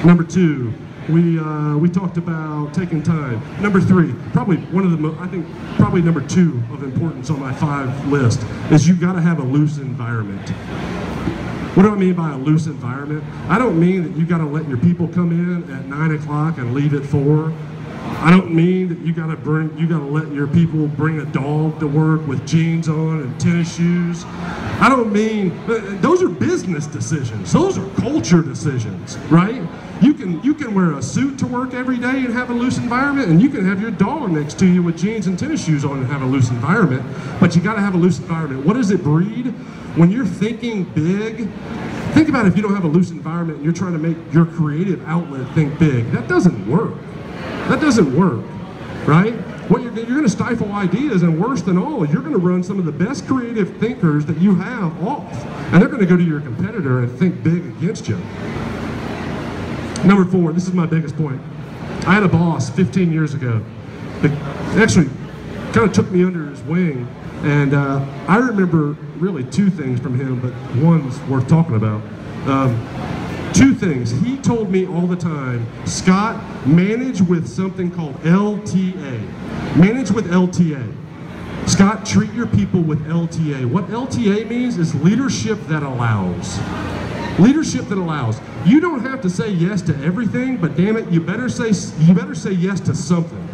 Number 2, we talked about taking time. Number 3, probably one of the I think probably number 2 of importance on my 5 list is you got to have a loose environment. What do I mean by a loose environment? I don't mean that you got to let your people come in at 9 o'clock and leave at 4. I don't mean that you got to let your people bring a dog to work with jeans on and tennis shoes. I don't mean, those are business decisions. Those are culture decisions, right? You can wear a suit to work every day and have a loose environment, and you can have your dog next to you with jeans and tennis shoes on and have a loose environment, but you got to have a loose environment. What does it breed? When you're thinking big, think about if you don't have a loose environment and you're trying to make your creative outlet think big. That doesn't work. That doesn't work, right? What you're going to stifle ideas, and worse than all, you're going to run some of the best creative thinkers that you have off, and they're going to go to your competitor and think big against you. Number 4, this is my biggest point. I had a boss 15 years ago that actually kind of took me under his wing, and I remember really 2 things from him, but one's worth talking about. 2 things. He told me all the time, Scott, manage with something called LTA. Manage with LTA. Scott, treat your people with LTA. What LTA means is leadership that allows. Leadership that allows. You don't have to say yes to everything, but damn it, you better say yes to something.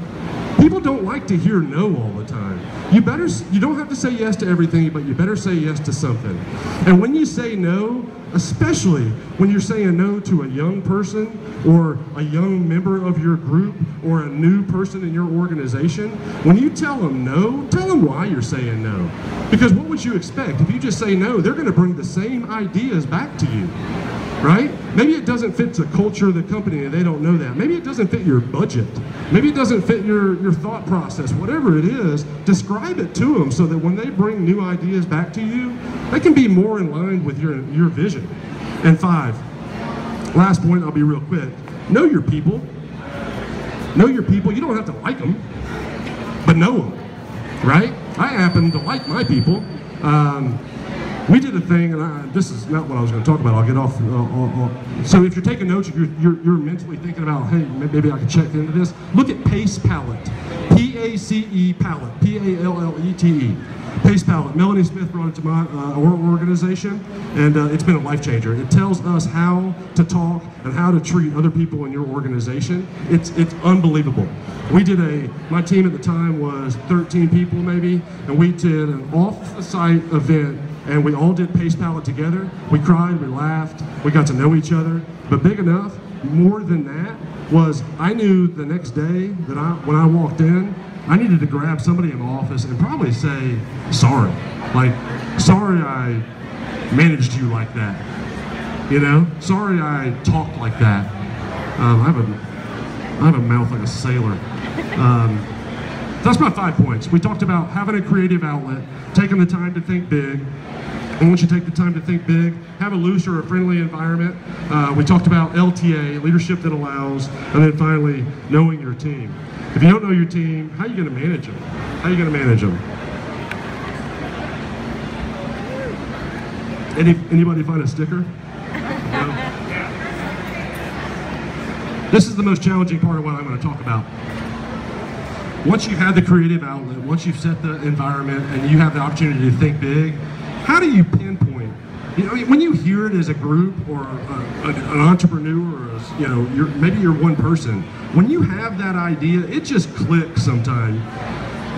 People don't like to hear no all the time. You don't have to say yes to everything, but you better say yes to something. And when you say no, especially when you're saying no to a young person or a young member of your group or a new person in your organization, when you tell them no, tell them why you're saying no. Because what would you expect? If you just say no, they're going to bring the same ideas back to you, right? Maybe it doesn't fit the culture of the company and they don't know that. Maybe it doesn't fit your budget. Maybe it doesn't fit your thought process. Whatever it is, describe it to them so that when they bring new ideas back to you, they can be more in line with your vision. And 5, last point, I'll be real quick. Know your people. Know your people. You don't have to like them, but know them, right? I happen to like my people. We did a thing, and this is not what I was going to talk about. I'll get off. So if you're taking notes, you're mentally thinking about, hey, maybe I could check into this. Look at Pace Palette, P-A-C-E Palette, P-A-L-L-E-T-E. Pace Palette. Melanie Smith brought it to my organization, and it's been a life changer. It tells us how to talk and how to treat other people in your organization. It's unbelievable. We did my team at the time was 13 people maybe, and we did an off-the-site event. And we all did Pace Palette together. We cried, we laughed, we got to know each other. But big enough, more than that, was I knew the next day that when I walked in, I needed to grab somebody in the office and probably say, sorry. Like, sorry I managed you like that. You know? Sorry I talked like that. I have a mouth like a sailor. That's my 5 points. We talked about having a creative outlet, taking the time to think big. And once you take the time to think big, have a loose or a friendly environment. We talked about LTA, leadership that allows, and then finally, knowing your team. If you don't know your team, how are you going to manage them? How are you going to manage them? Anybody find a sticker? No? This is the most challenging part of what I'm going to talk about. Once you've had the creative outlet, once you've set the environment and you have the opportunity to think big, how do you pinpoint? You know, when you hear it as a group or an entrepreneur, or maybe you're one person, when you have that idea, it just clicks sometimes.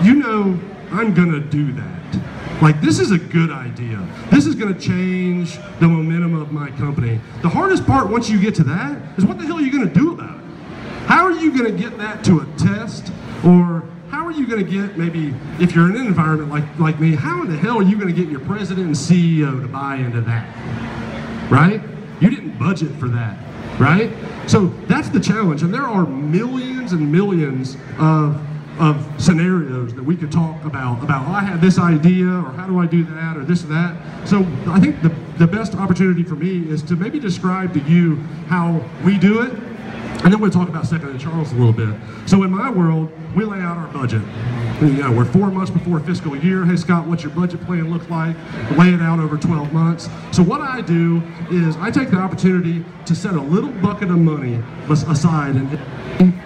You know, I'm gonna do that. Like, this is a good idea. This is gonna change the momentum of my company. The hardest part once you get to that is what the hell are you gonna do about it? How are you gonna get that to a test? Or how are you going to get, maybe, if you're in an environment like me, how in the hell are you going to get your president and CEO to buy into that, right? You didn't budget for that, right? So that's the challenge, and there are millions and millions of scenarios that we could talk about, oh, I had this idea, or how do I do that, or this or that. So I think the best opportunity for me is to maybe describe to you how we do it, And then we'll talk about Second and Charles a little bit. So in my world, we lay out our budget. You know, we're 4 months before fiscal year. Hey Scott, what's your budget plan look like? Lay it out over 12 months. So what I do is I take the opportunity to set a little bucket of money aside in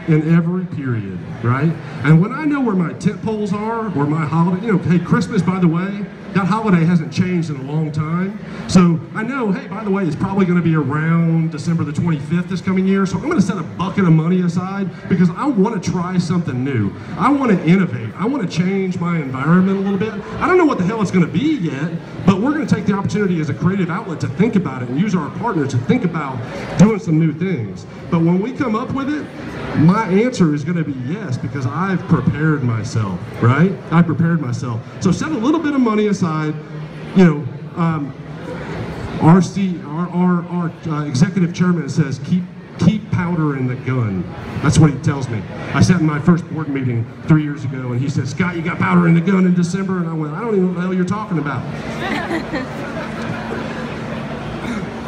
every period, right? And when I know where my tent poles are, or my holiday, you know, hey, Christmas, by the way, that holiday hasn't changed in a long time. So I know, hey, by the way, it's probably going to be around December the 25th this coming year. So I'm going to set a bucket of money aside because I want to try something new. I want to innovate. I want to change my environment a little bit. I don't know what the hell it's going to be yet, but we're going to take the opportunity as a creative outlet to think about it and use our partners to think about doing some new things. But when we come up with it, my answer is going to be yes, because I've prepared myself, right? I prepared myself. So set a little bit of money aside. You know, our executive chairman says keep powder in the gun. That's what he tells me. I sat in my first board meeting 3 years ago, and he said, Scott, you got powder in the gun in December? And I went, I don't even know what the hell you're talking about.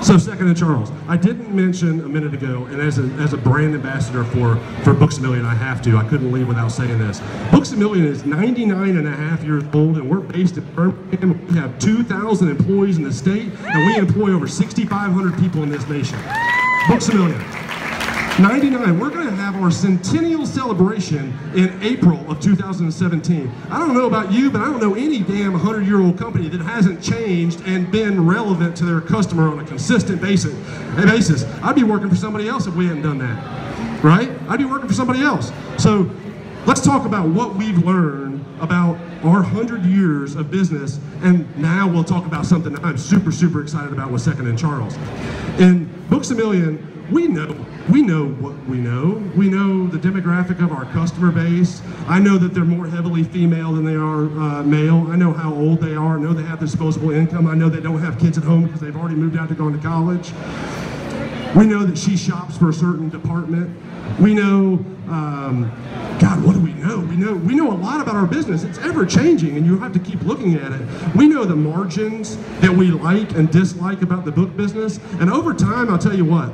So Second and Charles, I didn't mention a minute ago, and as a brand ambassador for Books A Million, I have to. I couldn't leave without saying this. Books A Million is 99 and a half years old, and we're based in Birmingham. We have 2,000 employees in the state, and we employ over 6,500 people in this nation. Books A Million. 99, we're going to have our centennial celebration in April of 2017. I don't know about you, but I don't know any damn 100-year-old company that hasn't changed and been relevant to their customer on a consistent basis. I'd be working for somebody else if we hadn't done that, right? I'd be working for somebody else. So let's talk about what we've learned about our 100 years of business, and now we'll talk about something that I'm super, super excited about with Second and Charles. In Books A Million, we know what we know. We know the demographic of our customer base. I know that they're more heavily female than they are male. I know how old they are. I know they have disposable income. I know they don't have kids at home because they've already moved out to go into college. We know that she shops for a certain department. We know, God, what do we know? We know a lot about our business. It's ever changing, and you have to keep looking at it. We know the margins that we like and dislike about the book business, and over time, I'll tell you what,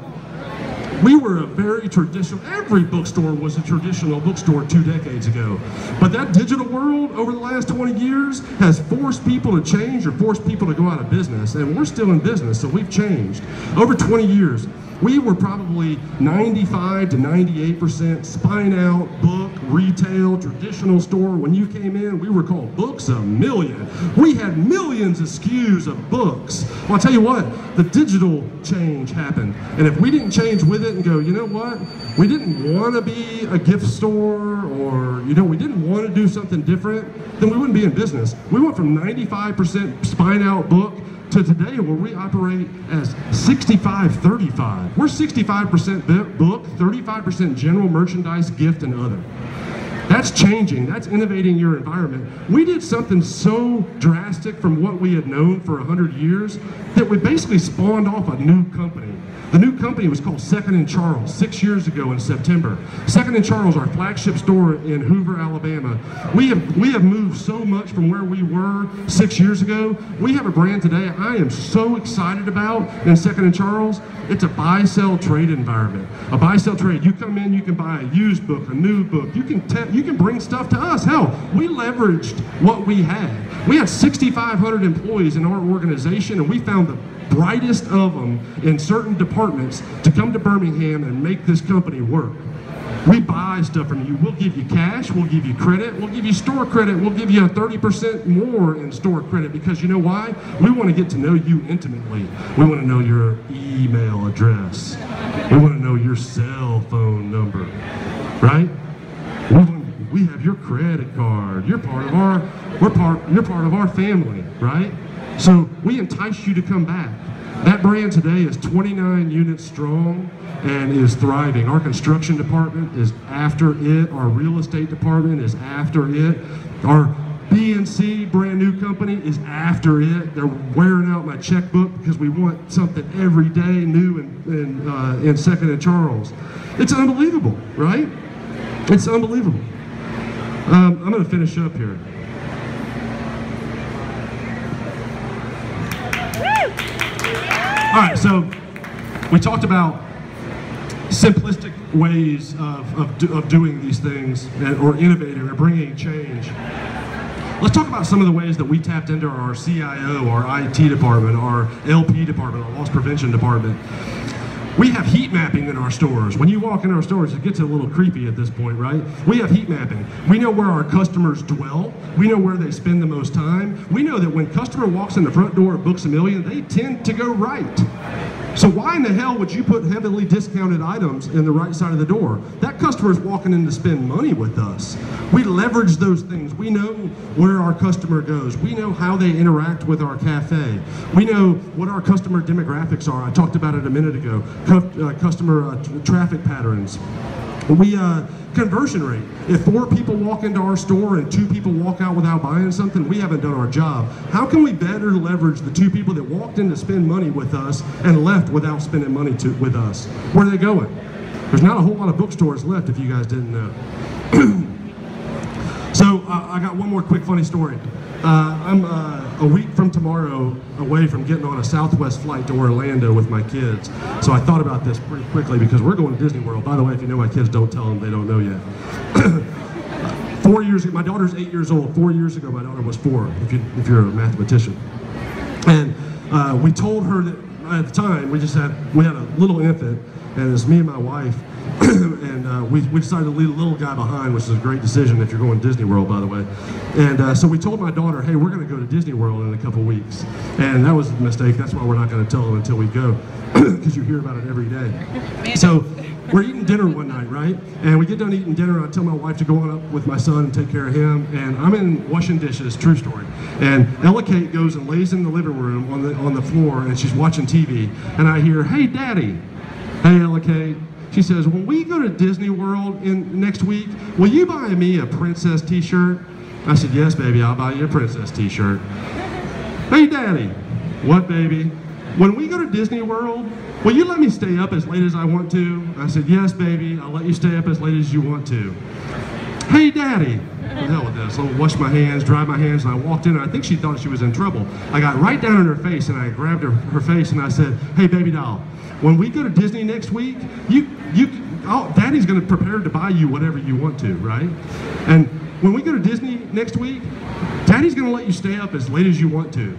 we were a very traditional, every bookstore was a traditional bookstore 2 decades ago. But that digital world over the last 20 years has forced people to change or forced people to go out of business. And we're still in business, so we've changed. Over 20 years, we were probably 95 to 98% spine out, book, retail, traditional store. When you came in, we were called Books A Million. We had millions of SKUs of books. Well, I'll tell you what, the digital change happened. And if we didn't change with it and go, you know what, we didn't want to be a gift store, or, you know, we didn't want to do something different, then we wouldn't be in business. We went from 95% spine out book to today where we operate as 65-35. We're 65% book, 35% general merchandise, gift, and other. That's changing. That's innovating your environment. We did something so drastic from what we had known for 100 years that we basically spawned off a new company. The new company was called Second and Charles 6 years ago in September. Second and Charles, our flagship store in Hoover, Alabama. We have moved so much from where we were 6 years ago. We have a brand today I am so excited about in Second and Charles. It's a buy, sell, trade environment. A buy, sell, trade. You come in, you can buy a used book, a new book. You can bring stuff to us. Hell, we leveraged what we had. We had 6,500 employees in our organization, and we found the brightest of them in certain departments to come to Birmingham and make this company work. We buy stuff from you. We'll give you cash, we'll give you credit, we'll give you store credit, we'll give you a 30% more in store credit, because you know why? We want to get to know you intimately. We want to know your email address. We want to know your cell phone number, right? We have your credit card. You're part of our family, right? So we entice you to come back. That brand today is 29 units strong and is thriving. Our construction department is after it. Our real estate department is after it. Our B&C, brand new company, is after it. They're wearing out my checkbook because we want something every day new in Second and Charles. It's unbelievable, right? It's unbelievable. I'm going to finish up here. All right, so we talked about simplistic ways of doing these things or innovating or bringing change. Let's talk about some of the ways that we tapped into our CIO, our IT department, our LP department, our loss prevention department. We have heat mapping in our stores. When you walk in our stores, it gets a little creepy at this point, right? We have heat mapping. We know where our customers dwell. We know where they spend the most time. We know that when a customer walks in the front door of Books A Million, they tend to go right. So why in the hell would you put heavily discounted items in the right side of the door? That customer is walking in to spend money with us. We leverage those things. We know where our customer goes. We know how they interact with our cafe. We know what our customer demographics are. I talked about it a minute ago. Customer traffic patterns. We conversion rate. If 4 people walk into our store and 2 people walk out without buying something, we haven't done our job. How can we better leverage the 2 people that walked in to spend money with us and left without spending money with us? Where are they going? There's not a whole lot of bookstores left, if you guys didn't know. So I got one more quick funny story. I'm a week from tomorrow away from getting on a Southwest flight to Orlando with my kids. So I thought about this pretty quickly because we're going to Disney World. By the way, if you know my kids, don't tell them they don't know yet. 4 years ago, my daughter's 8 years old. 4 years ago, my daughter was 4, if you're a mathematician. And we told her that at the time, we had a little infant, and it's me and my wife. And we decided to leave a little guy behind, which is a great decision if you're going to Disney World, by the way. And so we told my daughter, hey, we're going to go to Disney World in a couple weeks. And that was a mistake. That's why we're not going to tell them until we go, because you hear about it every day. So we're eating dinner one night, right? And we get done eating dinner, and I tell my wife to go on up with my son and take care of him. And I'm in washing dishes, true story. And Ella Kate goes and lays in the living room on the floor, and she's watching TV. And I hear, hey, Daddy. Hey, Ella Kate. She says, when we go to Disney World next week, will you buy me a princess t-shirt? I said, yes, baby, I'll buy you a princess t-shirt. Hey, Daddy. What, baby? When we go to Disney World, will you let me stay up as late as I want to? I said, yes, baby, I'll let you stay up as late as you want to. Hey, Daddy. What the hell with this? So I washed my hands, dried my hands, and I walked in, and I think she thought she was in trouble. I got right down in her face, and I grabbed her face, and I said, hey, baby doll, when we go to Disney next week, Daddy's going to prepare to buy you whatever you want to, right? And when we go to Disney next week, Daddy's going to let you stay up as late as you want to.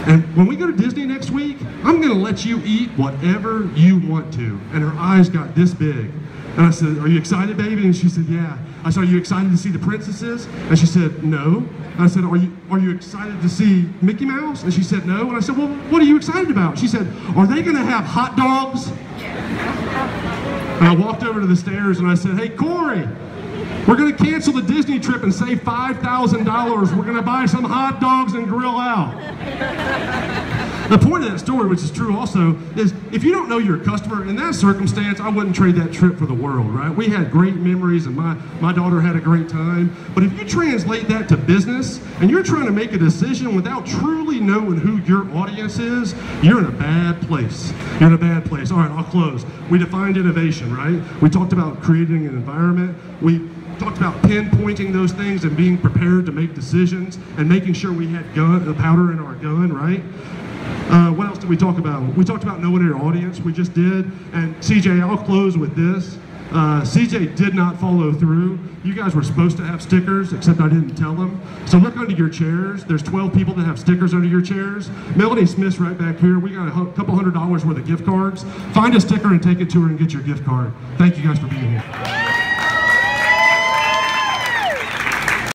And when we go to Disney next week, I'm going to let you eat whatever you want to. And her eyes got this big. And I said, are you excited, baby? And she said, yeah. I said, are you excited to see the princesses? And she said, no. And I said, are you excited to see Mickey Mouse? And she said, no. And I said, well, what are you excited about? She said, are they going to have hot dogs? And I walked over to the stairs and I said, hey, Corey, we're going to cancel the Disney trip and save $5,000. We're going to buy some hot dogs and grill out. The point of that story, which is true also, is if you don't know your customer, in that circumstance, I wouldn't trade that trip for the world, right? We had great memories and my daughter had a great time. But if you translate that to business and you're trying to make a decision without truly knowing who your audience is, you're in a bad place. You're in a bad place. All right, I'll close. We defined innovation, right? We talked about creating an environment. We talked about pinpointing those things and being prepared to make decisions and making sure we had powder in our gun, right? What else did we talk about? We talked about knowing your audience, we just did. And CJ, I'll close with this. CJ did not follow through. You guys were supposed to have stickers, except I didn't tell them. So look under your chairs. There's 12 people that have stickers under your chairs. Melanie Smith's right back here. We got a couple $100 worth of gift cards. Find a sticker and take it to her and get your gift card. Thank you guys for being here.